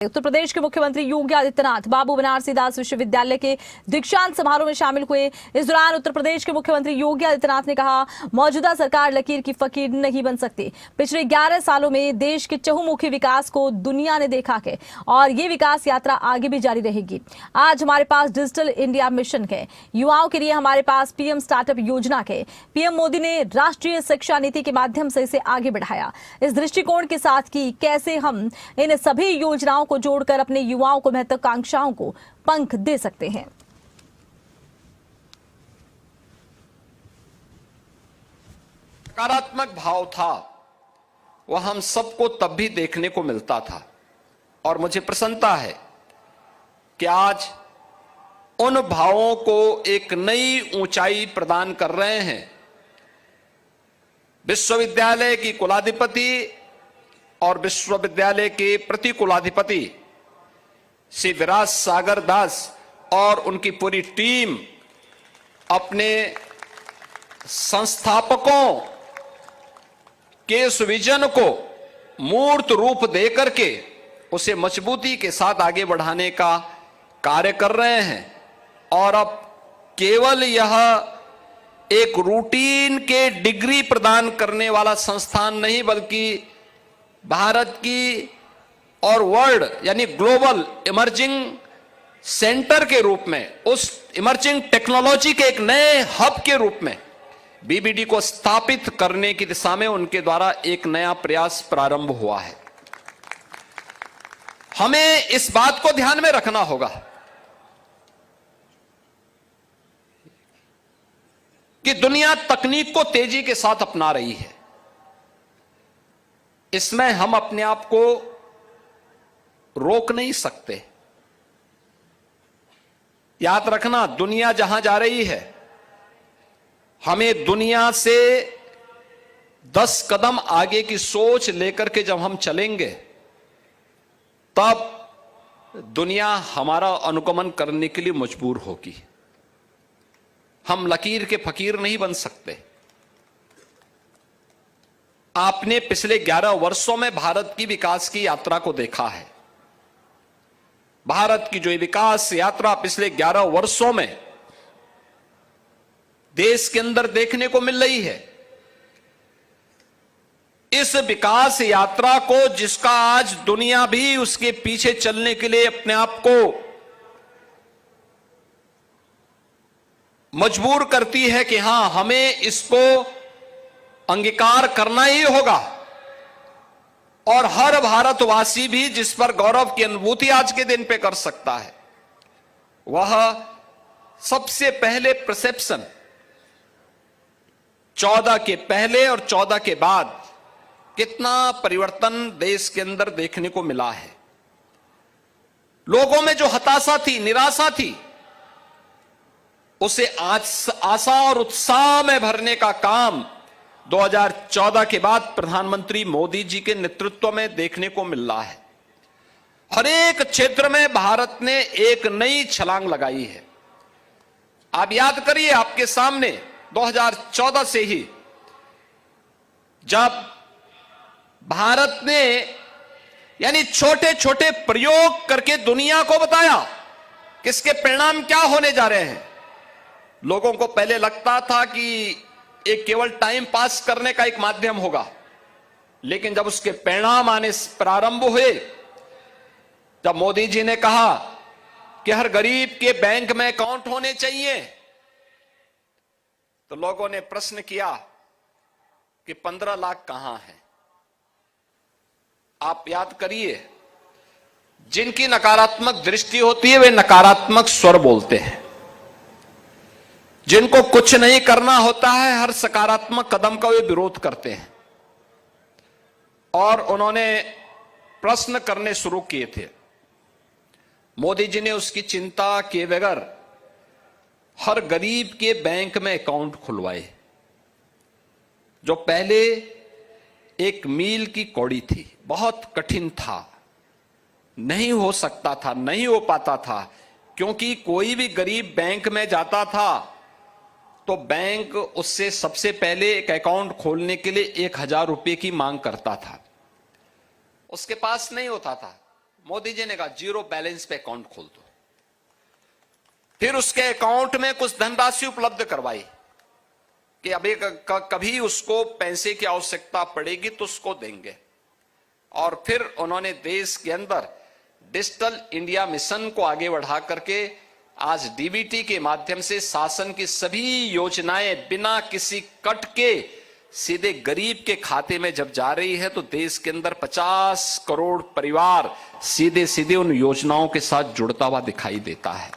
उत्तर प्रदेश के मुख्यमंत्री योगी आदित्यनाथ बाबू बनारसी दास विश्वविद्यालय के दीक्षांत समारोह में शामिल हुए। इस दौरान उत्तर प्रदेश के मुख्यमंत्री योगी आदित्यनाथ ने कहा, मौजूदा सरकार लकीर की फकीर नहीं बन सकती। पिछले 11 सालों में देश के चहुमुखी विकास को दुनिया ने देखा है और ये विकास यात्रा आगे भी जारी रहेगी। आज हमारे पास डिजिटल इंडिया मिशन है, युवाओं के लिए हमारे पास पीएम स्टार्टअप योजना है। पीएम मोदी ने राष्ट्रीय शिक्षा नीति के माध्यम से इसे आगे बढ़ाया। इस दृष्टिकोण के साथ कि कैसे हम इन सभी योजनाओं को जोड़कर अपने युवाओं को महत्वाकांक्षाओं को पंख दे सकते हैं। सकारात्मक भाव था, वह हम सबको तब भी देखने को मिलता था और मुझे प्रसन्नता है कि आज उन भावों को एक नई ऊंचाई प्रदान कर रहे हैं। विश्वविद्यालय की कुलाधिपति और विश्वविद्यालय के प्रति कुलाधिपति श्री विराज सागर दास और उनकी पूरी टीम अपने संस्थापकों के इस विजन को मूर्त रूप देकर के उसे मजबूती के साथ आगे बढ़ाने का कार्य कर रहे हैं। और अब केवल यह एक रूटीन के डिग्री प्रदान करने वाला संस्थान नहीं, बल्कि भारत की और वर्ल्ड यानी ग्लोबल इमर्जिंग सेंटर के रूप में, उस इमर्जिंग टेक्नोलॉजी के एक नए हब के रूप में बीबीडी को स्थापित करने की दिशा में उनके द्वारा एक नया प्रयास प्रारंभ हुआ है। हमें इस बात को ध्यान में रखना होगा कि दुनिया तकनीक को तेजी के साथ अपना रही है। इसमें हम अपने आप को रोक नहीं सकते। याद रखना, दुनिया जहां जा रही है, हमें दुनिया से 10 कदम आगे की सोच लेकर के जब हम चलेंगे, तब दुनिया हमारा अनुगमन करने के लिए मजबूर होगी। हम लकीर के फकीर नहीं बन सकते। आपने पिछले 11 वर्षों में भारत की विकास की यात्रा को देखा है। भारत की जो विकास यात्रा पिछले 11 वर्षों में देश के अंदर देखने को मिल रही है, इस विकास यात्रा को जिसका आज दुनिया भी उसके पीछे चलने के लिए अपने आप को मजबूर करती है कि हां, हमें इसको अंगीकार करना ही होगा। और हर भारतवासी भी जिस पर गौरव की अनुभूति आज के दिन पे कर सकता है, वह सबसे पहले परसेप्शन 14 के पहले और 14 के बाद कितना परिवर्तन देश के अंदर देखने को मिला है। लोगों में जो हताशा थी, निराशा थी, उसे आज आशा और उत्साह में भरने का काम 2014 के बाद प्रधानमंत्री मोदी जी के नेतृत्व में देखने को मिल रहा है। हर एक क्षेत्र में भारत ने एक नई छलांग लगाई है। आप याद करिए, आपके सामने 2014 से ही जब भारत ने यानी छोटे छोटे प्रयोग करके दुनिया को बताया कि इसके परिणाम क्या होने जा रहे हैं। लोगों को पहले लगता था कि एक केवल टाइम पास करने का एक माध्यम होगा, लेकिन जब उसके परिणाम आने प्रारंभ हुए, जब मोदी जी ने कहा कि हर गरीब के बैंक में अकाउंट होने चाहिए, तो लोगों ने प्रश्न किया कि 15 लाख कहां है। आप याद करिए, जिनकी नकारात्मक दृष्टि होती है वे नकारात्मक स्वर बोलते हैं। जिनको कुछ नहीं करना होता है, हर सकारात्मक कदम का वे विरोध करते हैं। और उन्होंने प्रश्न करने शुरू किए थे। मोदी जी ने उसकी चिंता किए बगैर हर गरीब के बैंक में अकाउंट खुलवाए, जो पहले एक मील की कौड़ी थी, बहुत कठिन था, नहीं हो सकता था, नहीं हो पाता था, क्योंकि कोई भी गरीब बैंक में जाता था तो बैंक उससे सबसे पहले एक अकाउंट खोलने के लिए 1000 रुपए की मांग करता था। उसके पास नहीं होता था, मोदी जी ने कहा 0 बैलेंस पे अकाउंट खोल दो। फिर उसके अकाउंट में कुछ धनराशि उपलब्ध करवाई कि अभी कभी उसको पैसे की आवश्यकता पड़ेगी तो उसको देंगे। और फिर उन्होंने देश के अंदर डिजिटल इंडिया मिशन को आगे बढ़ा करके आज डीबीटी के माध्यम से शासन की सभी योजनाएं बिना किसी कट के सीधे गरीब के खाते में जब जा रही है तो देश के अंदर 50 करोड़ परिवार सीधे सीधे उन योजनाओं के साथ जुड़ता हुआ दिखाई देता है।